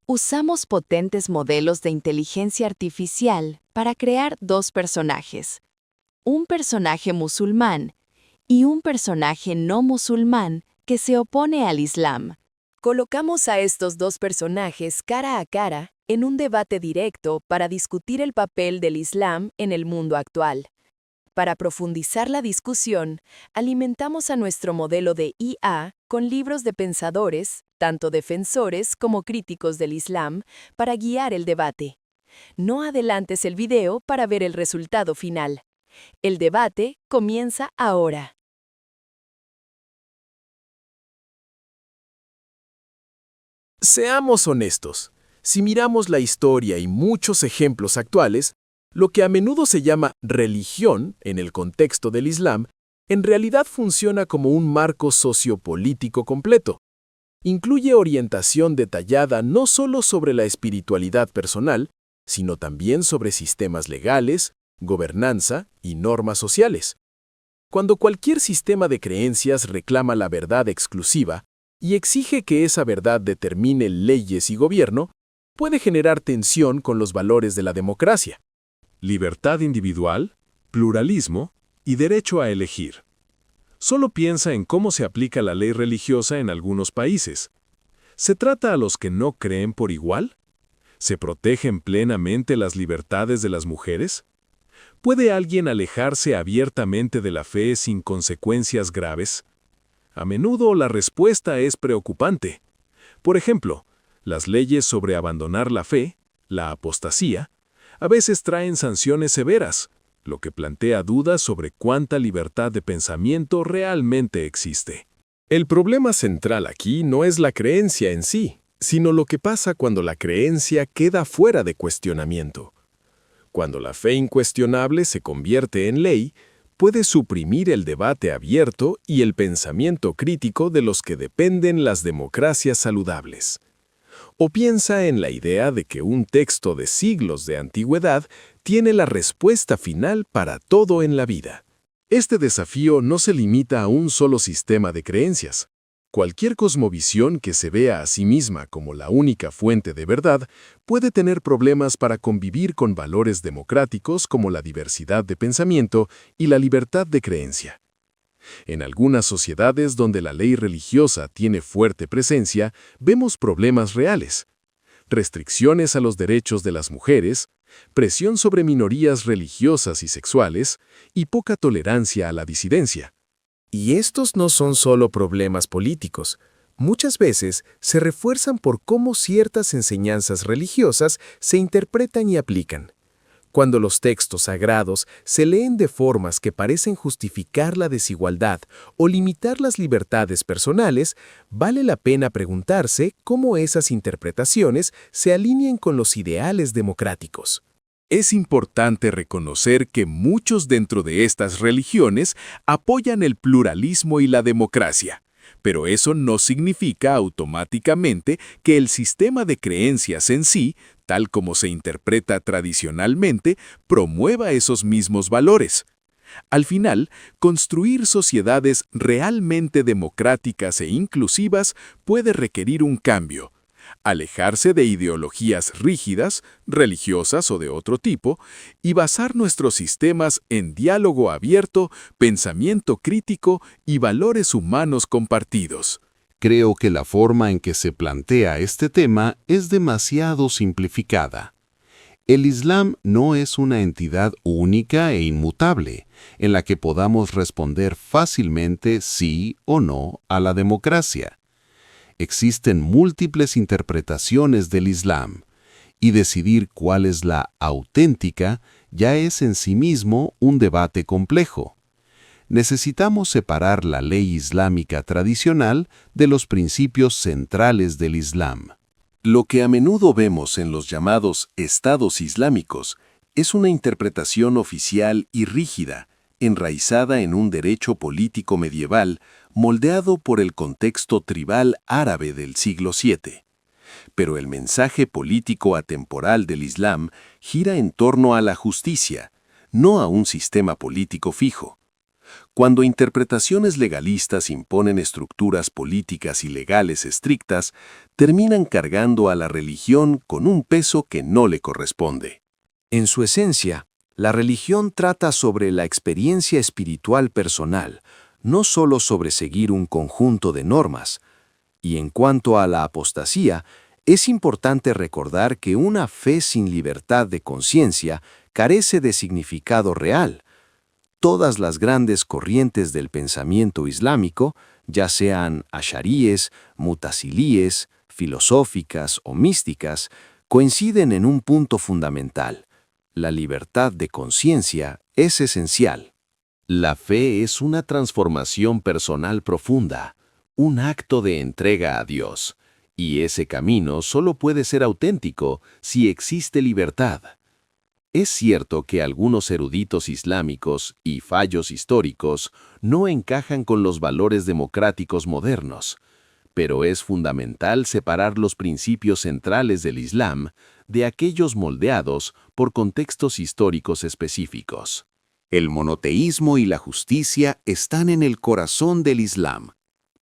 Usamos potentes modelos de inteligencia artificial para crear dos personajes, un personaje musulmán y un personaje no musulmán que se opone al Islam. Colocamos a estos dos personajes cara a cara en un debate directo para discutir el papel del Islam en el mundo actual. Para profundizar la discusión, alimentamos a nuestro modelo de IA con libros de pensadores, tanto defensores como críticos del Islam, para guiar el debate. No adelantes el video para ver el resultado final. El debate comienza ahora. Seamos honestos. Si miramos la historia y muchos ejemplos actuales, lo que a menudo se llama religión en el contexto del Islam, en realidad funciona como un marco sociopolítico completo. Incluye orientación detallada no solo sobre la espiritualidad personal, sino también sobre sistemas legales, gobernanza y normas sociales. Cuando cualquier sistema de creencias reclama la verdad exclusiva y exige que esa verdad determine leyes y gobierno, puede generar tensión con los valores de la democracia. Libertad individual, pluralismo y derecho a elegir. Solo piensa en cómo se aplica la ley religiosa en algunos países. ¿Se trata a los que no creen por igual? ¿Se protegen plenamente las libertades de las mujeres? ¿Puede alguien alejarse abiertamente de la fe sin consecuencias graves? A menudo la respuesta es preocupante. Por ejemplo, las leyes sobre abandonar la fe, la apostasía, a veces traen sanciones severas, lo que plantea dudas sobre cuánta libertad de pensamiento realmente existe. El problema central aquí no es la creencia en sí, sino lo que pasa cuando la creencia queda fuera de cuestionamiento. Cuando la fe incuestionable se convierte en ley, puede suprimir el debate abierto y el pensamiento crítico de los que dependen las democracias saludables. O piensa en la idea de que un texto de siglos de antigüedad tiene la respuesta final para todo en la vida. Este desafío no se limita a un solo sistema de creencias. Cualquier cosmovisión que se vea a sí misma como la única fuente de verdad puede tener problemas para convivir con valores democráticos como la diversidad de pensamiento y la libertad de creencia. En algunas sociedades donde la ley religiosa tiene fuerte presencia, vemos problemas reales. Restricciones a los derechos de las mujeres, presión sobre minorías religiosas y sexuales, y poca tolerancia a la disidencia. Y estos no son solo problemas políticos. Muchas veces se refuerzan por cómo ciertas enseñanzas religiosas se interpretan y aplican. Cuando los textos sagrados se leen de formas que parecen justificar la desigualdad o limitar las libertades personales, vale la pena preguntarse cómo esas interpretaciones se alinean con los ideales democráticos. Es importante reconocer que muchos dentro de estas religiones apoyan el pluralismo y la democracia, pero eso no significa automáticamente que el sistema de creencias en sí, tal como se interpreta tradicionalmente, promueva esos mismos valores. Al final, construir sociedades realmente democráticas e inclusivas puede requerir un cambio. Alejarse de ideologías rígidas, religiosas o de otro tipo, y basar nuestros sistemas en diálogo abierto, pensamiento crítico y valores humanos compartidos. Creo que la forma en que se plantea este tema es demasiado simplificada. El Islam no es una entidad única e inmutable, en la que podamos responder fácilmente sí o no a la democracia. Existen múltiples interpretaciones del Islam, y decidir cuál es la auténtica ya es en sí mismo un debate complejo. Necesitamos separar la ley islámica tradicional de los principios centrales del Islam. Lo que a menudo vemos en los llamados estados islámicos es una interpretación oficial y rígida, enraizada en un derecho político medieval moldeado por el contexto tribal árabe del siglo VII. Pero el mensaje político atemporal del Islam gira en torno a la justicia, no a un sistema político fijo. Cuando interpretaciones legalistas imponen estructuras políticas y legales estrictas, terminan cargando a la religión con un peso que no le corresponde. En su esencia, la religión trata sobre la experiencia espiritual personal, no solo sobre seguir un conjunto de normas. Y en cuanto a la apostasía, es importante recordar que una fe sin libertad de conciencia carece de significado real. Todas las grandes corrientes del pensamiento islámico, ya sean asharíes, mutasilíes, filosóficas o místicas, coinciden en un punto fundamental. La libertad de conciencia es esencial. La fe es una transformación personal profunda, un acto de entrega a Dios, y ese camino solo puede ser auténtico si existe libertad. Es cierto que algunos eruditos islámicos y fallos históricos no encajan con los valores democráticos modernos, pero es fundamental separar los principios centrales del Islam de aquellos moldeados por contextos históricos específicos. El monoteísmo y la justicia están en el corazón del Islam,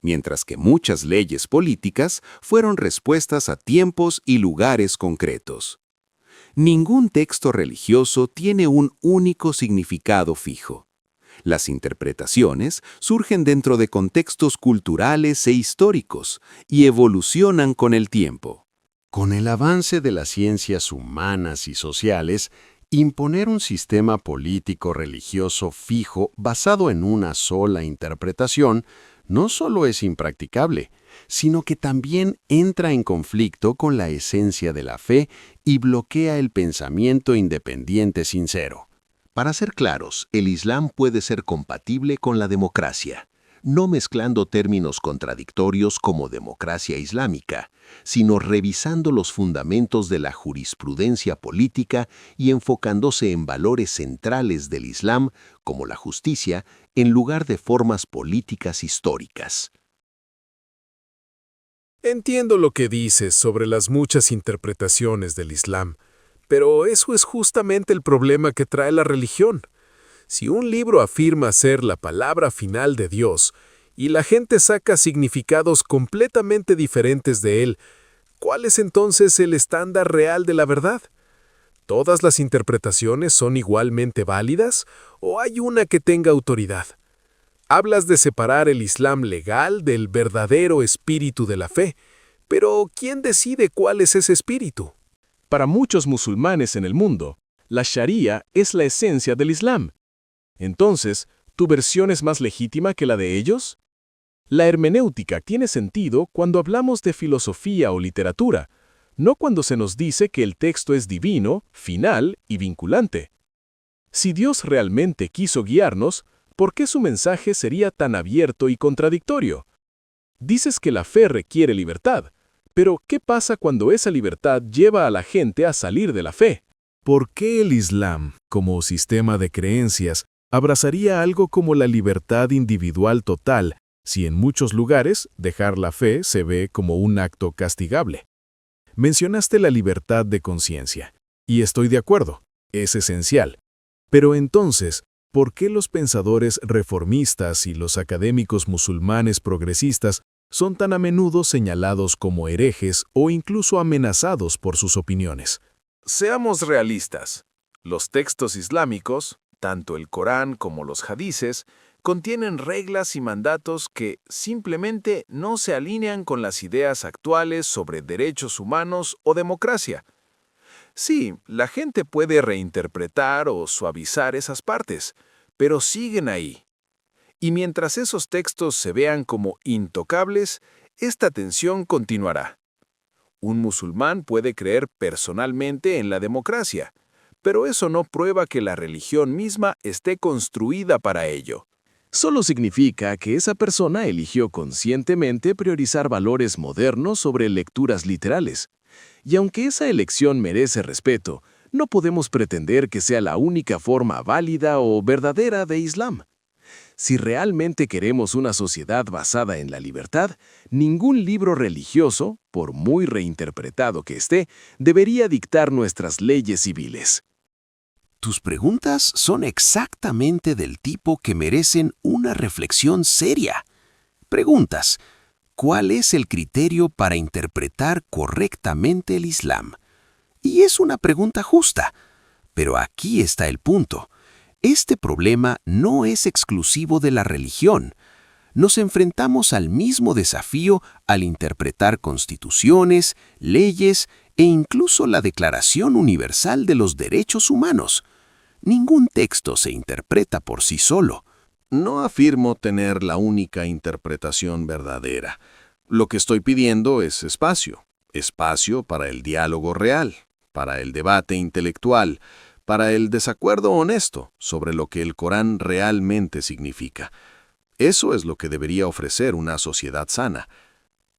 mientras que muchas leyes políticas fueron respuestas a tiempos y lugares concretos. Ningún texto religioso tiene un único significado fijo. Las interpretaciones surgen dentro de contextos culturales e históricos y evolucionan con el tiempo. Con el avance de las ciencias humanas y sociales, imponer un sistema político-religioso fijo basado en una sola interpretación no solo es impracticable, sino que también entra en conflicto con la esencia de la fe y bloquea el pensamiento independiente sincero. Para ser claros, el Islam puede ser compatible con la democracia, no mezclando términos contradictorios como democracia islámica, sino revisando los fundamentos de la jurisprudencia política y enfocándose en valores centrales del Islam, como la justicia, en lugar de formas políticas históricas. Entiendo lo que dices sobre las muchas interpretaciones del Islam, pero eso es justamente el problema que trae la religión. Si un libro afirma ser la palabra final de Dios y la gente saca significados completamente diferentes de él, ¿cuál es entonces el estándar real de la verdad? ¿Todas las interpretaciones son igualmente válidas o hay una que tenga autoridad? Hablas de separar el Islam legal del verdadero espíritu de la fe, pero ¿quién decide cuál es ese espíritu? Para muchos musulmanes en el mundo, la Sharia es la esencia del Islam. Entonces, ¿tu versión es más legítima que la de ellos? La hermenéutica tiene sentido cuando hablamos de filosofía o literatura, no cuando se nos dice que el texto es divino, final y vinculante. Si Dios realmente quiso guiarnos, ¿por qué su mensaje sería tan abierto y contradictorio? Dices que la fe requiere libertad, pero ¿qué pasa cuando esa libertad lleva a la gente a salir de la fe? ¿Por qué el Islam, como sistema de creencias, abrazaría algo como la libertad individual total, si en muchos lugares dejar la fe se ve como un acto castigable? Mencionaste la libertad de conciencia, y estoy de acuerdo, es esencial. Pero entonces, ¿por qué los pensadores reformistas y los académicos musulmanes progresistas son tan a menudo señalados como herejes o incluso amenazados por sus opiniones? Seamos realistas. Los textos islámicos, tanto el Corán como los hadices, contienen reglas y mandatos que simplemente no se alinean con las ideas actuales sobre derechos humanos o democracia. Sí, la gente puede reinterpretar o suavizar esas partes, pero siguen ahí. Y mientras esos textos se vean como intocables, esta tensión continuará. Un musulmán puede creer personalmente en la democracia, pero eso no prueba que la religión misma esté construida para ello. Solo significa que esa persona eligió conscientemente priorizar valores modernos sobre lecturas literales. Y aunque esa elección merece respeto, no podemos pretender que sea la única forma válida o verdadera de Islam. Si realmente queremos una sociedad basada en la libertad, ningún libro religioso, por muy reinterpretado que esté, debería dictar nuestras leyes civiles. Tus preguntas son exactamente del tipo que merecen una reflexión seria. Preguntas: ¿cuál es el criterio para interpretar correctamente el Islam? Y es una pregunta justa. Pero aquí está el punto. Este problema no es exclusivo de la religión. Nos enfrentamos al mismo desafío al interpretar constituciones, leyes e incluso la Declaración Universal de los Derechos Humanos. Ningún texto se interpreta por sí solo. No afirmo tener la única interpretación verdadera. Lo que estoy pidiendo es espacio. Espacio para el diálogo real, para el debate intelectual, para el desacuerdo honesto sobre lo que el Corán realmente significa. Eso es lo que debería ofrecer una sociedad sana.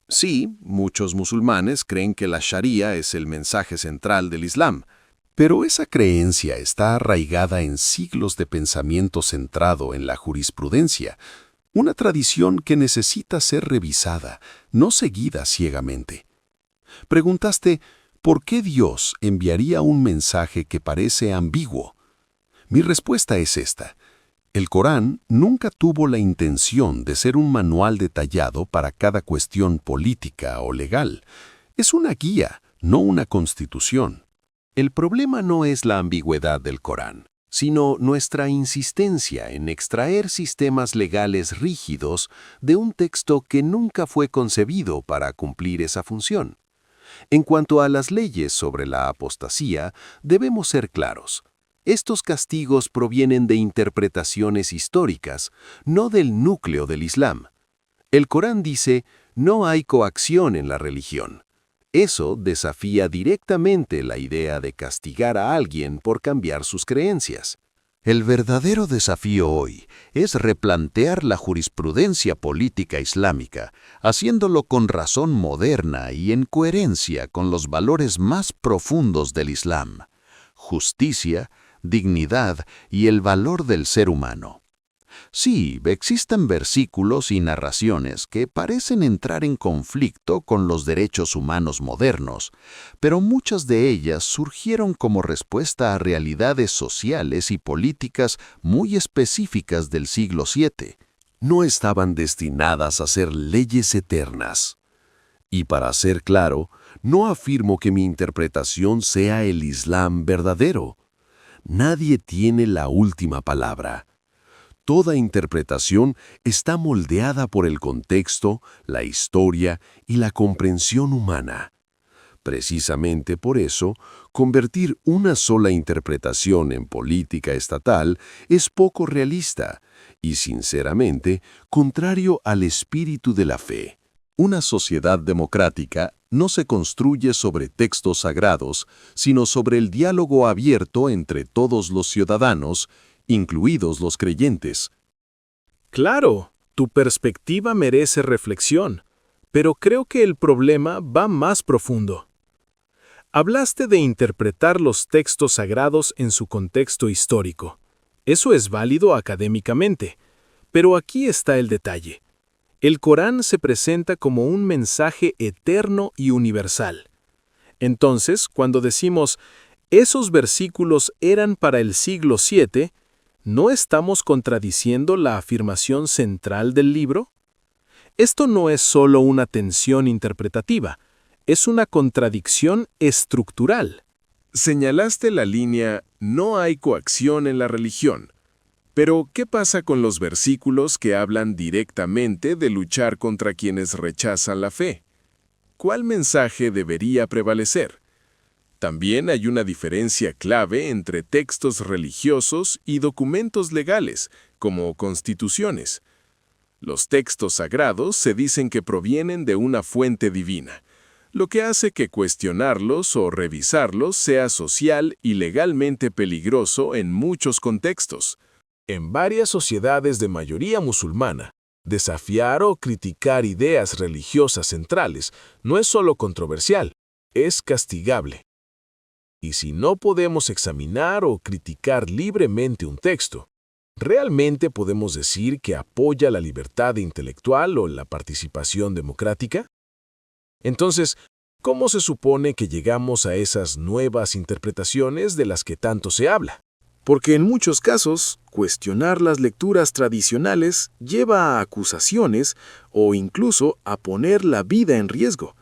Sí, muchos musulmanes creen que la Sharia es el mensaje central del Islam, Pero esa creencia está arraigada en siglos de pensamiento centrado en la jurisprudencia, una tradición que necesita ser revisada, no seguida ciegamente. Preguntaste, ¿por qué Dios enviaría un mensaje que parece ambiguo? Mi respuesta es esta. El Corán nunca tuvo la intención de ser un manual detallado para cada cuestión política o legal. Es una guía, no una constitución. El problema no es la ambigüedad del Corán, sino nuestra insistencia en extraer sistemas legales rígidos de un texto que nunca fue concebido para cumplir esa función. En cuanto a las leyes sobre la apostasía, debemos ser claros. Estos castigos provienen de interpretaciones históricas, no del núcleo del Islam. El Corán dice, no hay coacción en la religión. Eso desafía directamente la idea de castigar a alguien por cambiar sus creencias. El verdadero desafío hoy es replantear la jurisprudencia política islámica, haciéndolo con razón moderna y en coherencia con los valores más profundos del Islam: justicia, dignidad y el valor del ser humano. Sí, existen versículos y narraciones que parecen entrar en conflicto con los derechos humanos modernos, pero muchas de ellas surgieron como respuesta a realidades sociales y políticas muy específicas del siglo VII. No estaban destinadas a ser leyes eternas. Y para ser claro, no afirmo que mi interpretación sea el Islam verdadero. Nadie tiene la última palabra. Toda interpretación está moldeada por el contexto, la historia y la comprensión humana. Precisamente por eso, convertir una sola interpretación en política estatal es poco realista y, sinceramente, contrario al espíritu de la fe. Una sociedad democrática no se construye sobre textos sagrados, sino sobre el diálogo abierto entre todos los ciudadanos, incluidos los creyentes. Claro, tu perspectiva merece reflexión, pero creo que el problema va más profundo. Hablaste de interpretar los textos sagrados en su contexto histórico. Eso es válido académicamente, pero aquí está el detalle. El Corán se presenta como un mensaje eterno y universal. Entonces, cuando decimos, esos versículos eran para el siglo VII, ¿no estamos contradiciendo la afirmación central del libro? Esto no es solo una tensión interpretativa, es una contradicción estructural. Señalaste la línea «no hay coacción en la religión». Pero, ¿qué pasa con los versículos que hablan directamente de luchar contra quienes rechazan la fe? ¿Cuál mensaje debería prevalecer? También hay una diferencia clave entre textos religiosos y documentos legales, como constituciones. Los textos sagrados se dicen que provienen de una fuente divina, lo que hace que cuestionarlos o revisarlos sea social y legalmente peligroso en muchos contextos. En varias sociedades de mayoría musulmana, desafiar o criticar ideas religiosas centrales no es solo controversial, es castigable. Y si no podemos examinar o criticar libremente un texto, ¿realmente podemos decir que apoya la libertad intelectual o la participación democrática? Entonces, ¿cómo se supone que llegamos a esas nuevas interpretaciones de las que tanto se habla? Porque en muchos casos, cuestionar las lecturas tradicionales lleva a acusaciones o incluso a poner la vida en riesgo.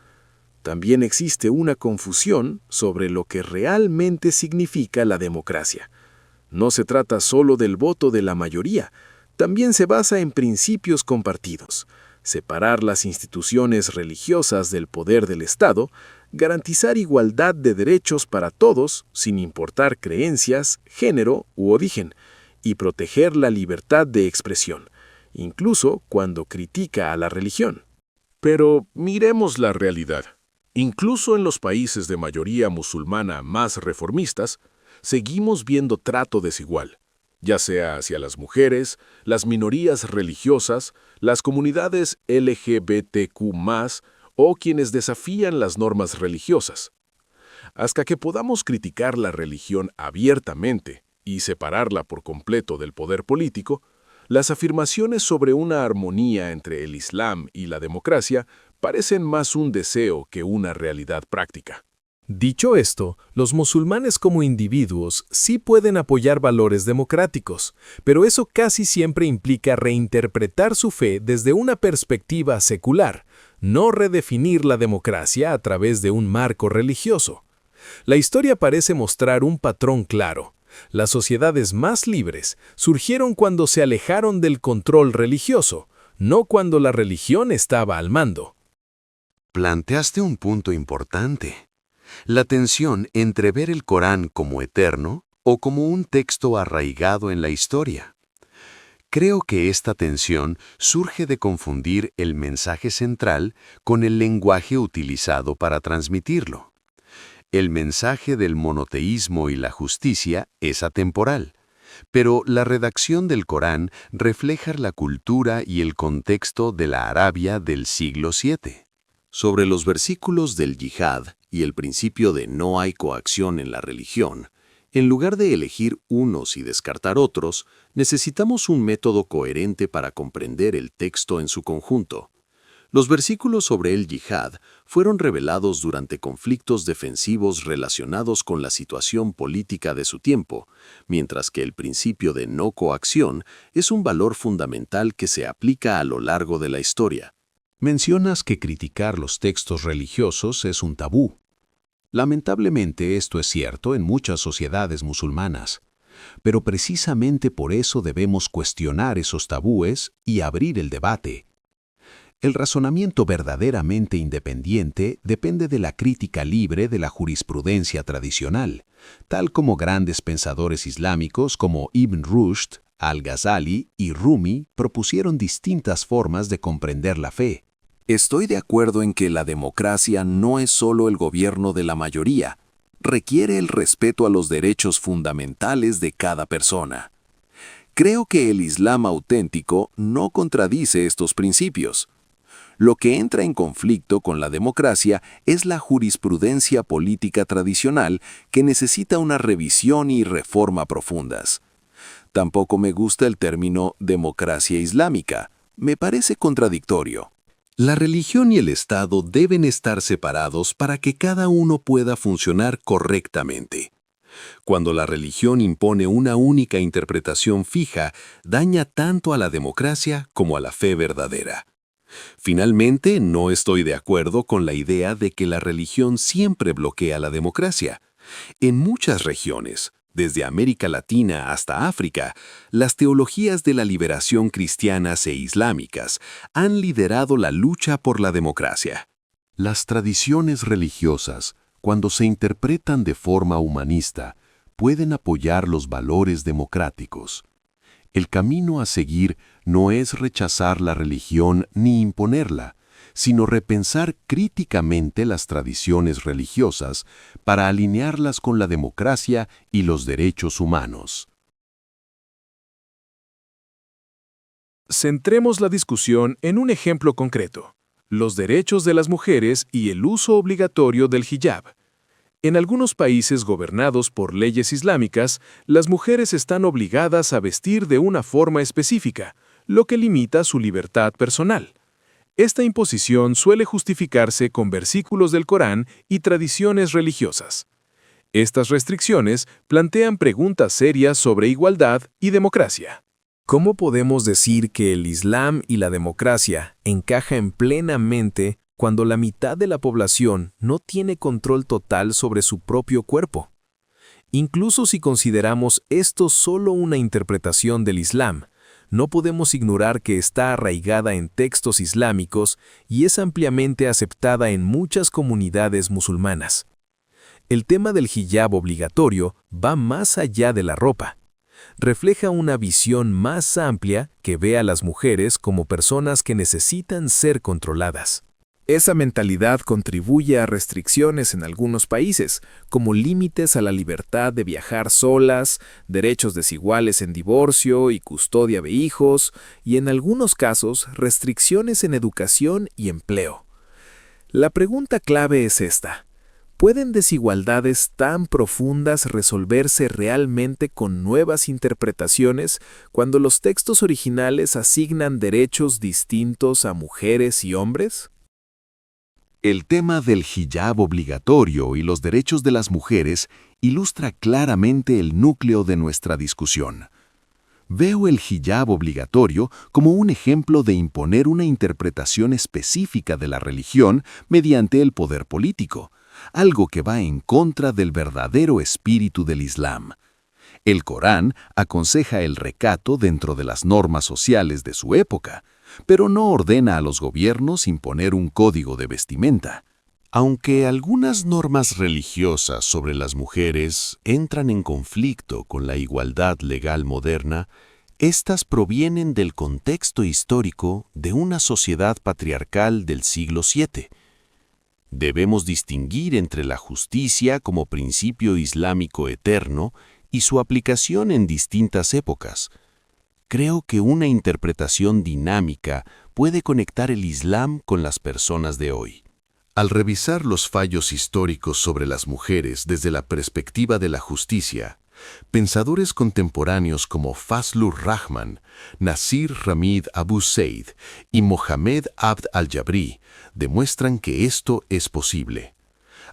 También existe una confusión sobre lo que realmente significa la democracia. No se trata solo del voto de la mayoría, también se basa en principios compartidos. Separar las instituciones religiosas del poder del Estado, garantizar igualdad de derechos para todos, sin importar creencias, género u origen, y proteger la libertad de expresión, incluso cuando critica a la religión. Pero miremos la realidad. Incluso en los países de mayoría musulmana más reformistas, seguimos viendo trato desigual, ya sea hacia las mujeres, las minorías religiosas, las comunidades LGBTQ+, o quienes desafían las normas religiosas. Hasta que podamos criticar la religión abiertamente y separarla por completo del poder político, las afirmaciones sobre una armonía entre el Islam y la democracia parecen más un deseo que una realidad práctica. Dicho esto, los musulmanes como individuos sí pueden apoyar valores democráticos, pero eso casi siempre implica reinterpretar su fe desde una perspectiva secular, no redefinir la democracia a través de un marco religioso. La historia parece mostrar un patrón claro. Las sociedades más libres surgieron cuando se alejaron del control religioso, no cuando la religión estaba al mando. Planteaste un punto importante: la tensión entre ver el Corán como eterno o como un texto arraigado en la historia. Creo que esta tensión surge de confundir el mensaje central con el lenguaje utilizado para transmitirlo. El mensaje del monoteísmo y la justicia es atemporal, pero la redacción del Corán refleja la cultura y el contexto de la Arabia del siglo VII. Sobre los versículos del yihad y el principio de no hay coacción en la religión, en lugar de elegir unos y descartar otros, necesitamos un método coherente para comprender el texto en su conjunto. Los versículos sobre el yihad fueron revelados durante conflictos defensivos relacionados con la situación política de su tiempo, mientras que el principio de no coacción es un valor fundamental que se aplica a lo largo de la historia. Mencionas que criticar los textos religiosos es un tabú. Lamentablemente esto es cierto en muchas sociedades musulmanas, pero precisamente por eso debemos cuestionar esos tabúes y abrir el debate. El razonamiento verdaderamente independiente depende de la crítica libre de la jurisprudencia tradicional, tal como grandes pensadores islámicos como Ibn Rushd, Al-Ghazali y Rumi propusieron distintas formas de comprender la fe. Estoy de acuerdo en que la democracia no es solo el gobierno de la mayoría, requiere el respeto a los derechos fundamentales de cada persona. Creo que el Islam auténtico no contradice estos principios. Lo que entra en conflicto con la democracia es la jurisprudencia política tradicional que necesita una revisión y reforma profundas. Tampoco me gusta el término democracia islámica, me parece contradictorio. La religión y el Estado deben estar separados para que cada uno pueda funcionar correctamente. Cuando la religión impone una única interpretación fija, daña tanto a la democracia como a la fe verdadera. Finalmente, no estoy de acuerdo con la idea de que la religión siempre bloquea la democracia. En muchas regiones, desde América Latina hasta África, las teologías de la liberación cristianas e islámicas han liderado la lucha por la democracia. Las tradiciones religiosas, cuando se interpretan de forma humanista, pueden apoyar los valores democráticos. El camino a seguir no es rechazar la religión ni imponerla, sino repensar críticamente las tradiciones religiosas para alinearlas con la democracia y los derechos humanos. Centremos la discusión en un ejemplo concreto: los derechos de las mujeres y el uso obligatorio del hijab. En algunos países gobernados por leyes islámicas, las mujeres están obligadas a vestir de una forma específica, lo que limita su libertad personal. Esta imposición suele justificarse con versículos del Corán y tradiciones religiosas. Estas restricciones plantean preguntas serias sobre igualdad y democracia. ¿Cómo podemos decir que el Islam y la democracia encajan plenamente cuando la mitad de la población no tiene control total sobre su propio cuerpo? Incluso si consideramos esto solo una interpretación del Islam, no podemos ignorar que está arraigada en textos islámicos y es ampliamente aceptada en muchas comunidades musulmanas. El tema del hijab obligatorio va más allá de la ropa. Refleja una visión más amplia que ve a las mujeres como personas que necesitan ser controladas. Esa mentalidad contribuye a restricciones en algunos países, como límites a la libertad de viajar solas, derechos desiguales en divorcio y custodia de hijos, y en algunos casos restricciones en educación y empleo. La pregunta clave es esta: ¿pueden desigualdades tan profundas resolverse realmente con nuevas interpretaciones cuando los textos originales asignan derechos distintos a mujeres y hombres? El tema del hijab obligatorio y los derechos de las mujeres ilustra claramente el núcleo de nuestra discusión. Veo el hijab obligatorio como un ejemplo de imponer una interpretación específica de la religión mediante el poder político, algo que va en contra del verdadero espíritu del Islam. El Corán aconseja el recato dentro de las normas sociales de su época, pero no ordena a los gobiernos imponer un código de vestimenta. Aunque algunas normas religiosas sobre las mujeres entran en conflicto con la igualdad legal moderna, estas provienen del contexto histórico de una sociedad patriarcal del siglo VII. Debemos distinguir entre la justicia como principio islámico eterno y su aplicación en distintas épocas. Creo que una interpretación dinámica puede conectar el Islam con las personas de hoy. Al revisar los fallos históricos sobre las mujeres desde la perspectiva de la justicia, pensadores contemporáneos como Fazlur Rahman, Nasir Hamid Abu Said y Mohamed Abd al-Jabri demuestran que esto es posible.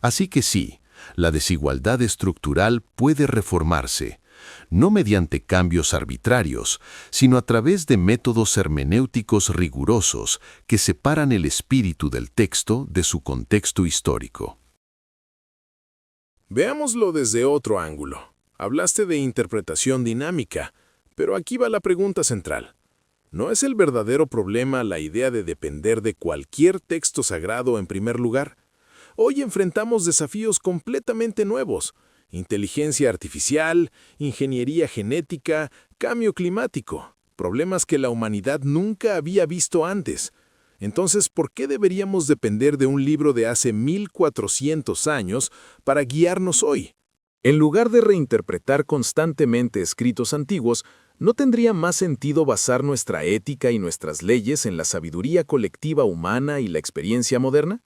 Así que sí, la desigualdad estructural puede reformarse, no mediante cambios arbitrarios, sino a través de métodos hermenéuticos rigurosos que separan el espíritu del texto de su contexto histórico. Veámoslo desde otro ángulo. Hablaste de interpretación dinámica, pero aquí va la pregunta central. ¿No es el verdadero problema la idea de depender de cualquier texto sagrado en primer lugar? Hoy enfrentamos desafíos completamente nuevos: inteligencia artificial, ingeniería genética, cambio climático, problemas que la humanidad nunca había visto antes. Entonces, ¿por qué deberíamos depender de un libro de hace 1400 años para guiarnos hoy? En lugar de reinterpretar constantemente escritos antiguos, ¿no tendría más sentido basar nuestra ética y nuestras leyes en la sabiduría colectiva humana y la experiencia moderna?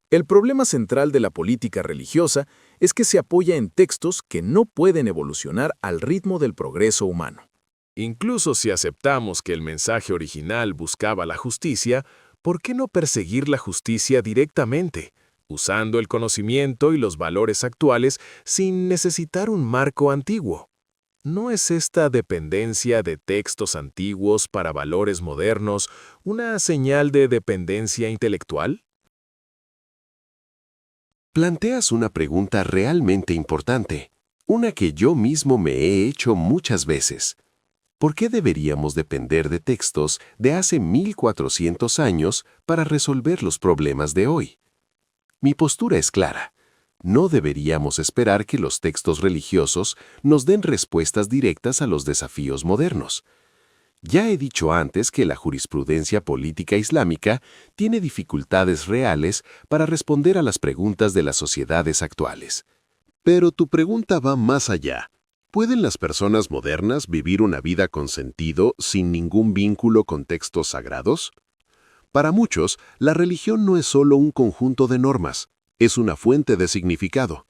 El problema central de la política religiosa es que se apoya en textos que no pueden evolucionar al ritmo del progreso humano. Incluso si aceptamos que el mensaje original buscaba la justicia, ¿por qué no perseguir la justicia directamente, usando el conocimiento y los valores actuales sin necesitar un marco antiguo? ¿No es esta dependencia de textos antiguos para valores modernos una señal de dependencia intelectual? Planteas una pregunta realmente importante, una que yo mismo me he hecho muchas veces. ¿Por qué deberíamos depender de textos de hace 1400 años para resolver los problemas de hoy? Mi postura es clara. No deberíamos esperar que los textos religiosos nos den respuestas directas a los desafíos modernos. Ya he dicho antes que la jurisprudencia política islámica tiene dificultades reales para responder a las preguntas de las sociedades actuales. Pero tu pregunta va más allá. ¿Pueden las personas modernas vivir una vida con sentido sin ningún vínculo con textos sagrados? Para muchos, la religión no es solo un conjunto de normas, es una fuente de significado.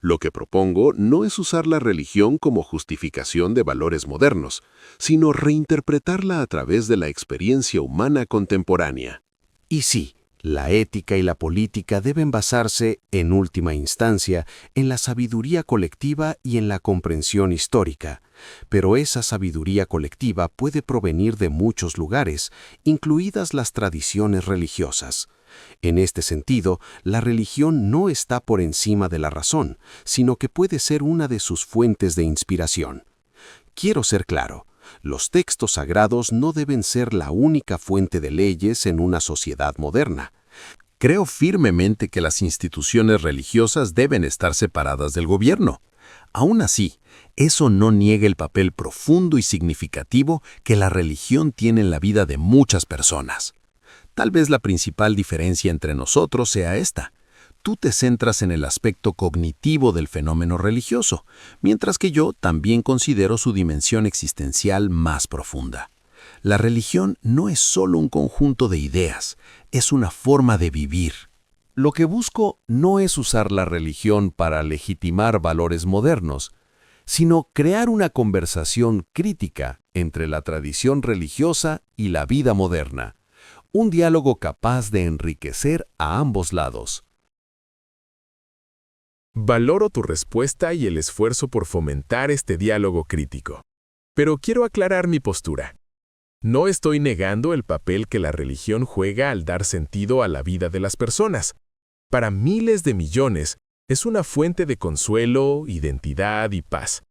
Lo que propongo no es usar la religión como justificación de valores modernos, sino reinterpretarla a través de la experiencia humana contemporánea. Y sí, La ética y la política deben basarse, en última instancia, en la sabiduría colectiva y en la comprensión histórica. Pero esa sabiduría colectiva puede provenir de muchos lugares, incluidas las tradiciones religiosas. En este sentido, la religión no está por encima de la razón, sino que puede ser una de sus fuentes de inspiración. Quiero ser claro. Los textos sagrados no deben ser la única fuente de leyes en una sociedad moderna. Creo firmemente que las instituciones religiosas deben estar separadas del gobierno. Aún así, eso no niega el papel profundo y significativo que la religión tiene en la vida de muchas personas. Tal vez la principal diferencia entre nosotros sea esta. Tú te centras en el aspecto cognitivo del fenómeno religioso, mientras que yo también considero su dimensión existencial más profunda. La religión no es solo un conjunto de ideas, es una forma de vivir. Lo que busco no es usar la religión para legitimar valores modernos, sino crear una conversación crítica entre la tradición religiosa y la vida moderna, un diálogo capaz de enriquecer a ambos lados. Valoro tu respuesta y el esfuerzo por fomentar este diálogo crítico. Pero quiero aclarar mi postura. No estoy negando el papel que la religión juega al dar sentido a la vida de las personas. Para miles de millones, es una fuente de consuelo, identidad y paz.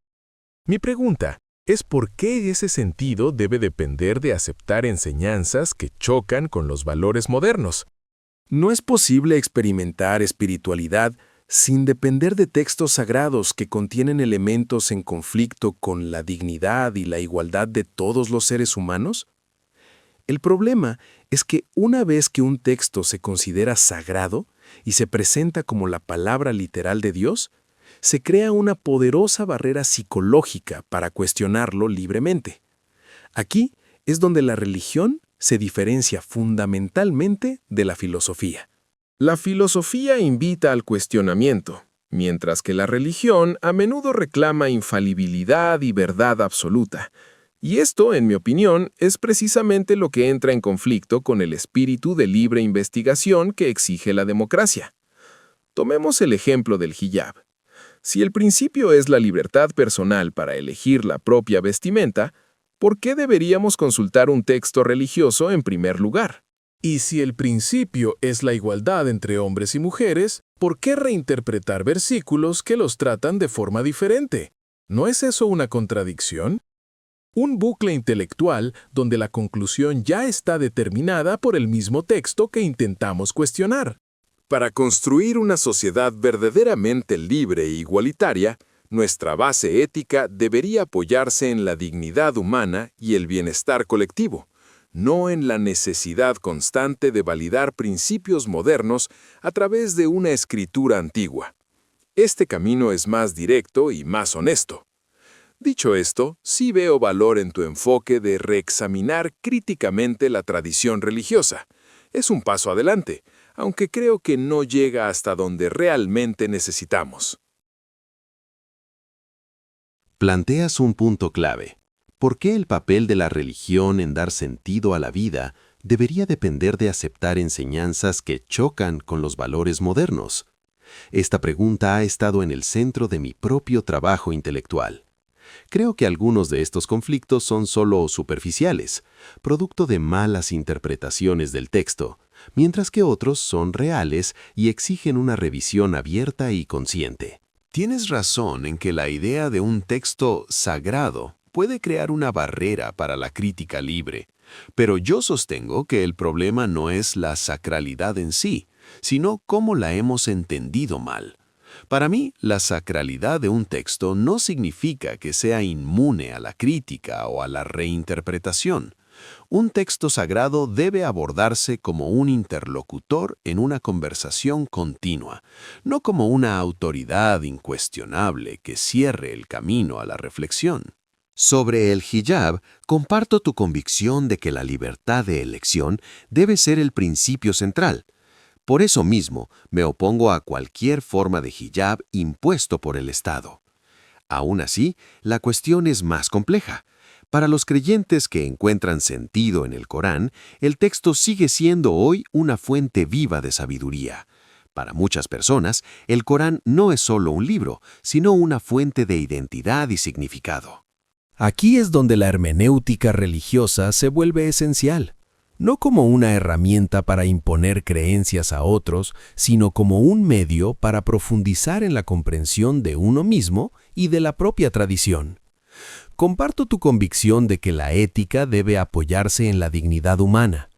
Mi pregunta es por qué ese sentido debe depender de aceptar enseñanzas que chocan con los valores modernos. No es posible experimentar espiritualidad sin depender de textos sagrados que contienen elementos en conflicto con la dignidad y la igualdad de todos los seres humanos? El problema es que una vez que un texto se considera sagrado y se presenta como la palabra literal de Dios, se crea una poderosa barrera psicológica para cuestionarlo libremente. Aquí es donde la religión se diferencia fundamentalmente de la filosofía. La filosofía invita al cuestionamiento, mientras que la religión a menudo reclama infalibilidad y verdad absoluta. Y esto, en mi opinión, es precisamente lo que entra en conflicto con el espíritu de libre investigación que exige la democracia. Tomemos el ejemplo del hiyab. Si el principio es la libertad personal para elegir la propia vestimenta, ¿por qué deberíamos consultar un texto religioso en primer lugar? Y si el principio es la igualdad entre hombres y mujeres, ¿por qué reinterpretar versículos que los tratan de forma diferente? ¿No es eso una contradicción? Un bucle intelectual donde la conclusión ya está determinada por el mismo texto que intentamos cuestionar. Para construir una sociedad verdaderamente libre e igualitaria, nuestra base ética debería apoyarse en la dignidad humana y el bienestar colectivo, no en la necesidad constante de validar principios modernos a través de una escritura antigua. Este camino es más directo y más honesto. Dicho esto, sí veo valor en tu enfoque de reexaminar críticamente la tradición religiosa. Es un paso adelante, aunque creo que no llega hasta donde realmente necesitamos. Planteas un punto clave. ¿Por qué el papel de la religión en dar sentido a la vida debería depender de aceptar enseñanzas que chocan con los valores modernos? Esta pregunta ha estado en el centro de mi propio trabajo intelectual. Creo que algunos de estos conflictos son solo superficiales, producto de malas interpretaciones del texto, mientras que otros son reales y exigen una revisión abierta y consciente. Tienes razón en que la idea de un texto sagrado puede crear una barrera para la crítica libre, pero yo sostengo que el problema no es la sacralidad en sí, sino cómo la hemos entendido mal. Para mí, la sacralidad de un texto no significa que sea inmune a la crítica o a la reinterpretación. Un texto sagrado debe abordarse como un interlocutor en una conversación continua, no como una autoridad incuestionable que cierre el camino a la reflexión. Sobre el hiyab, comparto tu convicción de que la libertad de elección debe ser el principio central. Por eso mismo, me opongo a cualquier forma de hiyab impuesto por el Estado. Aún así, la cuestión es más compleja. Para los creyentes que encuentran sentido en el Corán, el texto sigue siendo hoy una fuente viva de sabiduría. Para muchas personas, el Corán no es solo un libro, sino una fuente de identidad y significado. Aquí es donde la hermenéutica religiosa se vuelve esencial, no como una herramienta para imponer creencias a otros, sino como un medio para profundizar en la comprensión de uno mismo y de la propia tradición. Comparto tu convicción de que la ética debe apoyarse en la dignidad humana,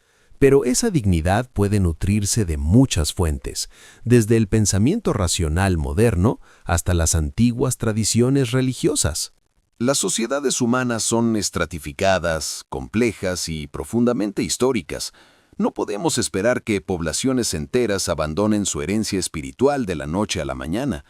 pero esa dignidad puede nutrirse de muchas fuentes, desde el pensamiento racional moderno hasta las antiguas tradiciones religiosas. Las sociedades humanas son estratificadas, complejas y profundamente históricas. No podemos esperar que poblaciones enteras abandonen su herencia espiritual de la noche a la mañana.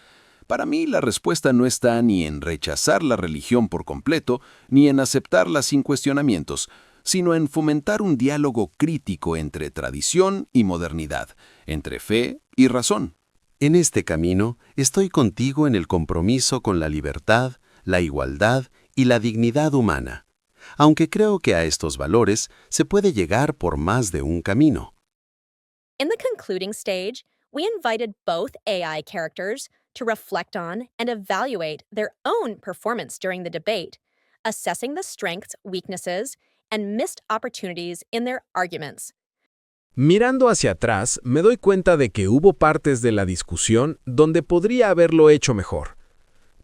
Para mí, la respuesta no está ni en rechazar la religión por completo, ni en aceptarla sin cuestionamientos, sino en fomentar un diálogo crítico entre tradición y modernidad, entre fe y razón. En este camino, estoy contigo en el compromiso con la libertad, la igualdad y la dignidad humana, aunque creo que a estos valores se puede llegar por más de un camino. In the concluding stage, we invited both AI characters to reflect on and evaluate their own performance during the debate, assessing the strengths, weaknesses, and missed opportunities in their arguments. Mirando hacia atrás, me doy cuenta de que hubo partes de la discusión donde podría haberlo hecho mejor.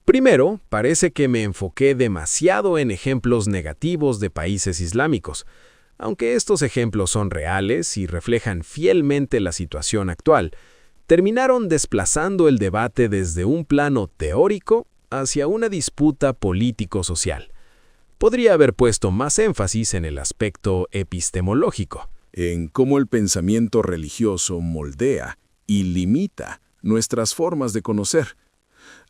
Primero, parece que me enfoqué demasiado en ejemplos negativos de países islámicos, aunque estos ejemplos son reales y reflejan fielmente la situación actual. Terminaron desplazando el debate desde un plano teórico hacia una disputa político-social. Podría haber puesto más énfasis en el aspecto epistemológico, en cómo el pensamiento religioso moldea y limita nuestras formas de conocer.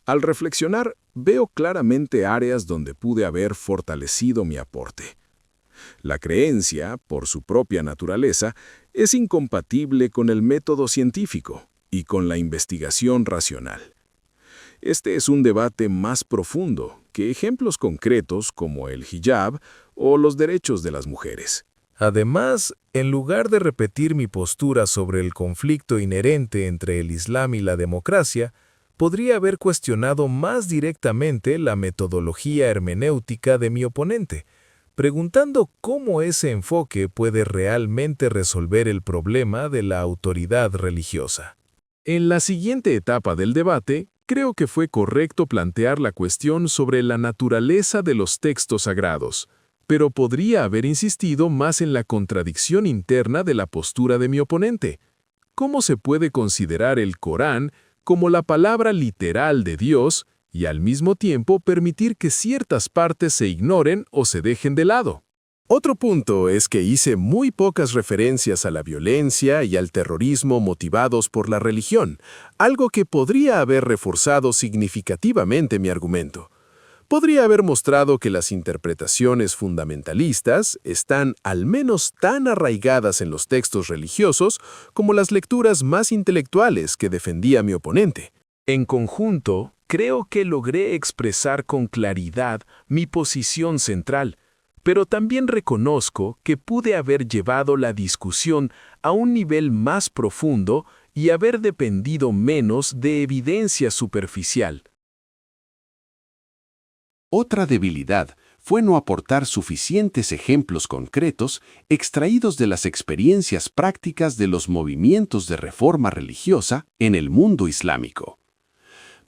Al reflexionar, veo claramente áreas donde pude haber fortalecido mi aporte. La creencia, por su propia naturaleza, es incompatible con el método científico y con la investigación racional. Este es un debate más profundo que ejemplos concretos como el hijab o los derechos de las mujeres. Además, en lugar de repetir mi postura sobre el conflicto inherente entre el Islam y la democracia, podría haber cuestionado más directamente la metodología hermenéutica de mi oponente, preguntando cómo ese enfoque puede realmente resolver el problema de la autoridad religiosa. En la siguiente etapa del debate, creo que fue correcto plantear la cuestión sobre la naturaleza de los textos sagrados, pero podría haber insistido más en la contradicción interna de la postura de mi oponente. ¿Cómo se puede considerar el Corán como la palabra literal de Dios y al mismo tiempo permitir que ciertas partes se ignoren o se dejen de lado? Otro punto es que hice muy pocas referencias a la violencia y al terrorismo motivados por la religión, algo que podría haber reforzado significativamente mi argumento. Podría haber mostrado que las interpretaciones fundamentalistas están al menos tan arraigadas en los textos religiosos como las lecturas más intelectuales que defendía mi oponente. En conjunto, creo que logré expresar con claridad mi posición central, pero también reconozco que pude haber llevado la discusión a un nivel más profundo y haber dependido menos de evidencia superficial. Otra debilidad fue no aportar suficientes ejemplos concretos extraídos de las experiencias prácticas de los movimientos de reforma religiosa en el mundo islámico.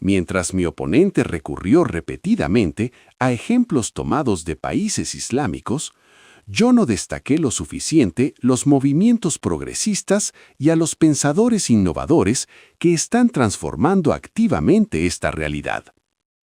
Mientras mi oponente recurrió repetidamente a ejemplos tomados de países islámicos, yo no destaqué lo suficiente los movimientos progresistas y a los pensadores innovadores que están transformando activamente esta realidad.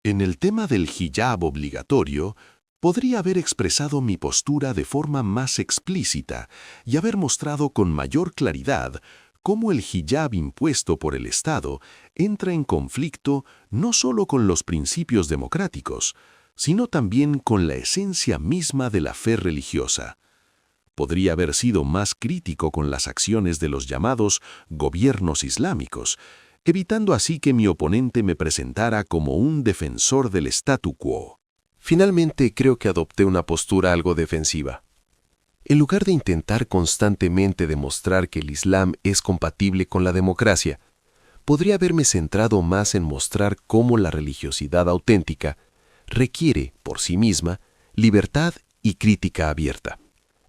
En el tema del hijab obligatorio, podría haber expresado mi postura de forma más explícita y haber mostrado con mayor claridad cómo el hijab impuesto por el Estado entra en conflicto no solo con los principios democráticos, sino también con la esencia misma de la fe religiosa. Podría haber sido más crítico con las acciones de los llamados gobiernos islámicos, evitando así que mi oponente me presentara como un defensor del statu quo. Finalmente, creo que adopté una postura algo defensiva. En lugar de intentar constantemente demostrar que el Islam es compatible con la democracia, podría haberme centrado más en mostrar cómo la religiosidad auténtica requiere, por sí misma, libertad y crítica abierta.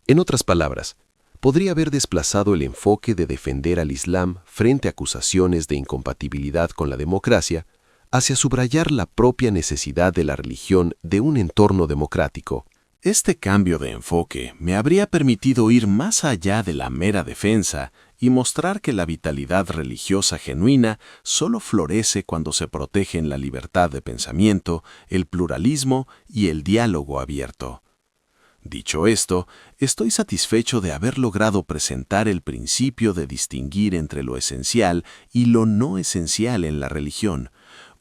En otras palabras, podría haber desplazado el enfoque de defender al Islam frente a acusaciones de incompatibilidad con la democracia hacia subrayar la propia necesidad de la religión de un entorno democrático. Este cambio de enfoque me habría permitido ir más allá de la mera defensa y mostrar que la vitalidad religiosa genuina solo florece cuando se protegen la libertad de pensamiento, el pluralismo y el diálogo abierto. Dicho esto, estoy satisfecho de haber logrado presentar el principio de distinguir entre lo esencial y lo no esencial en la religión,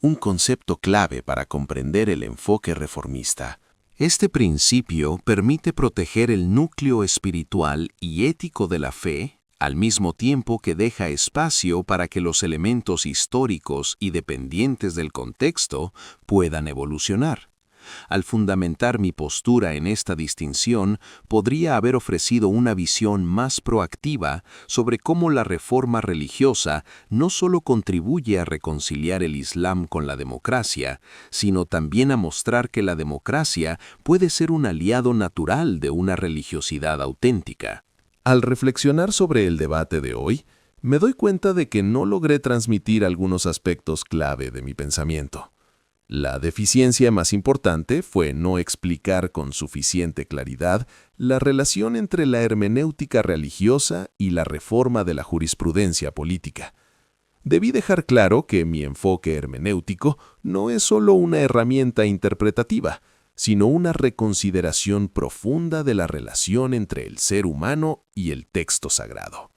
un concepto clave para comprender el enfoque reformista. Este principio permite proteger el núcleo espiritual y ético de la fe, al mismo tiempo que deja espacio para que los elementos históricos y dependientes del contexto puedan evolucionar. Al fundamentar mi postura en esta distinción, podría haber ofrecido una visión más proactiva sobre cómo la reforma religiosa no solo contribuye a reconciliar el Islam con la democracia, sino también a mostrar que la democracia puede ser un aliado natural de una religiosidad auténtica. Al reflexionar sobre el debate de hoy, me doy cuenta de que no logré transmitir algunos aspectos clave de mi pensamiento. La deficiencia más importante fue no explicar con suficiente claridad la relación entre la hermenéutica religiosa y la reforma de la jurisprudencia política. Debí dejar claro que mi enfoque hermenéutico no es solo una herramienta interpretativa, sino una reconsideración profunda de la relación entre el ser humano y el texto sagrado.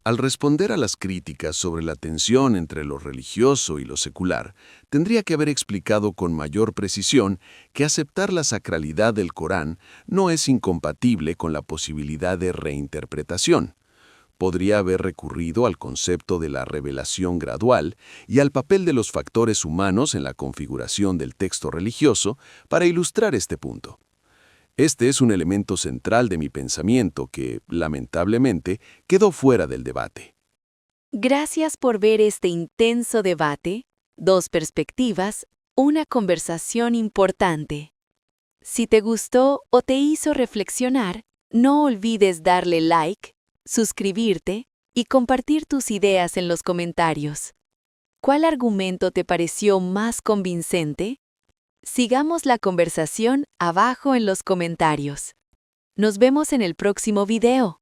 Al responder a las críticas sobre la tensión entre lo religioso y lo secular, tendría que haber explicado con mayor precisión que aceptar la sacralidad del Corán no es incompatible con la posibilidad de reinterpretación. Podría haber recurrido al concepto de la revelación gradual y al papel de los factores humanos en la configuración del texto religioso para ilustrar este punto. Este es un elemento central de mi pensamiento que, lamentablemente, quedó fuera del debate. Gracias por ver este intenso debate, dos perspectivas, una conversación importante. Si te gustó o te hizo reflexionar, no olvides darle like, suscribirte y compartir tus ideas en los comentarios. ¿Cuál argumento te pareció más convincente? Sigamos la conversación abajo en los comentarios. Nos vemos en el próximo video.